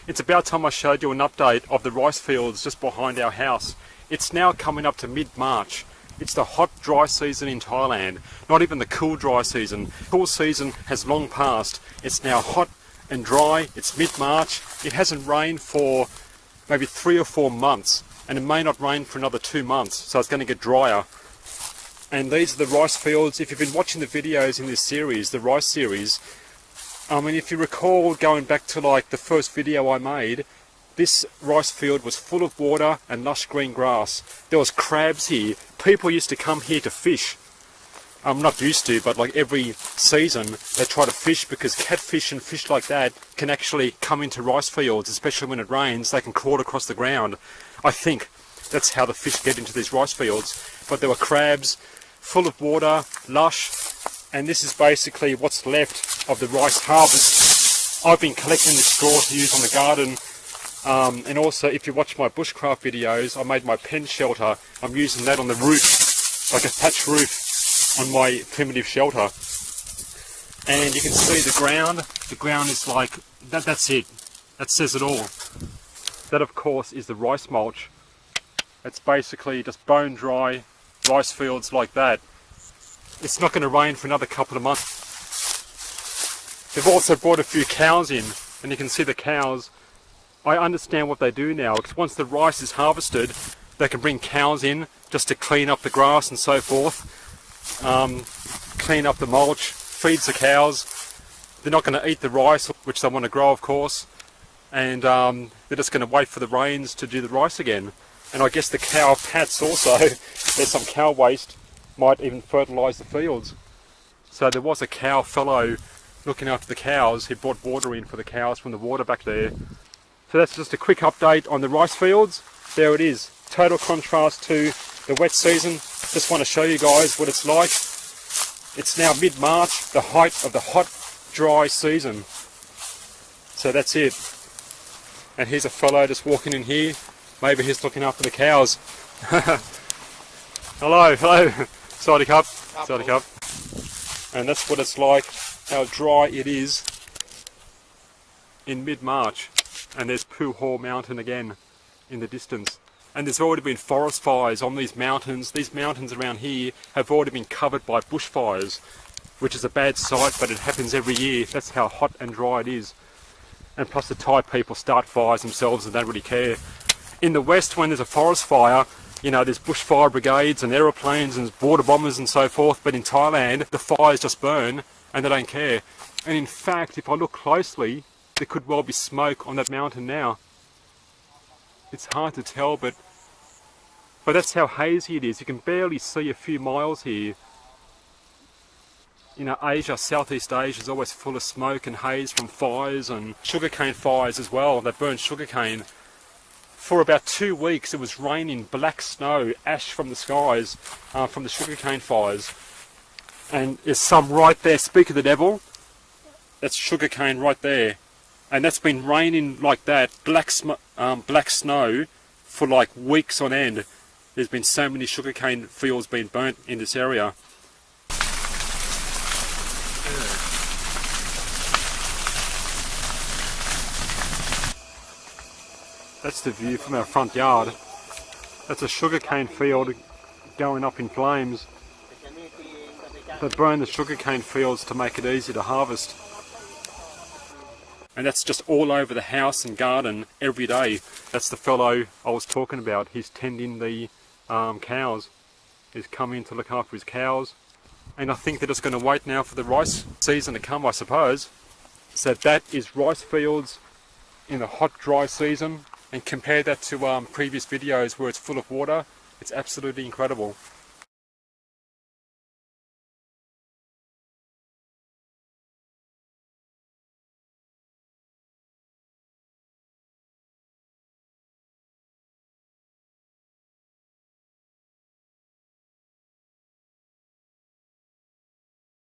It's about time I showed you an update of the rice fields just behind our house. It's now coming up to mid-March. It's the hot dry season in Thailand, not even the cool dry season. Cool season has long passed. It's now hot and dry. It's mid-March. It hasn't rained for maybe 3 or 4 months, and it may not rain for another 2 months, so it's going to get drier. And these are the rice fields. If you've been watching the videos in this series, the rice series, I mean, if you recall going back to like the first video I made, this rice field was full of water and lush green grass. There was crabs here. People used to come here to fish. I'm not used to, but like every season they try to fish, because catfish and fish like that can actually come into rice fields, especially when it rains. They can crawl across the ground. I think that's how the fish get into these rice fields. But there were crabs, full of water, lush, and this is basically what's left of the rice harvest. I've been collecting the straw to use on the garden, and also if you watch my bushcraft videos, I made my pen shelter. I'm using that on the roof, like a thatch roof on my primitive shelter. And you can see the ground. The ground is like, that's it. That says it all. That of course is the rice mulch. It's basically just bone dry rice fields like that. It's not going to rain for another couple of months. They've also brought a few cows in, and you can see the cows. I understand what they do now, because once the rice is harvested, they can bring cows in just to clean up the grass and so forth, clean up the mulch, feeds the cows. They're not going to eat the rice, which they want to grow, of course, and they're just going to wait for the rains to do the rice again. And I guess the cow pats also, there's some cow waste, might even fertilise the fields. So there was a cow fellow looking after the cows. He brought water in for the cows from the water back there. So that's just a quick update on the rice fields. There it is. Total contrast to the wet season. Just want to show you guys what it's like. It's now mid-March, the height of the hot, dry season. So that's it. And here's a fellow just walking in here. Maybe he's looking after the cows. Hello. Sawdy cup. And that's what it's like, how dry it is in mid-March. And there's Poo Hall Mountain again in the distance. And there's already been forest fires on these mountains. These mountains around here have already been covered by bushfires, which is a bad sight, but it happens every year. That's how hot and dry it is. And plus the Thai people start fires themselves and don't really care. In the west, when there's a forest fire, you know, there's bushfire brigades and aeroplanes and water bombers and so forth, but in Thailand, the fires just burn and they don't care. And in fact, if I look closely, there could well be smoke on that mountain now. It's hard to tell, but that's how hazy it is. You can barely see a few miles here. You know, Asia, Southeast Asia is always full of smoke and haze from fires, and sugarcane fires as well. They burn sugarcane. For about 2 weeks it was raining black snow, ash from the skies, from the sugarcane fires. And there's some right there, speak of the devil, that's sugarcane right there. And that's been raining like that, black snow, for like weeks on end. There's been so many sugarcane fields being burnt in this area. That's the view from our front yard. That's a sugarcane field going up in flames. They burn the sugarcane fields to make it easy to harvest. And that's just all over the house and garden every day. That's the fellow I was talking about. He's tending the cows. He's come in to look after his cows. And I think they're just going to wait now for the rice season to come, I suppose. So that is rice fields in the hot, dry season. And compare that to previous videos where it's full of water. It's absolutely incredible.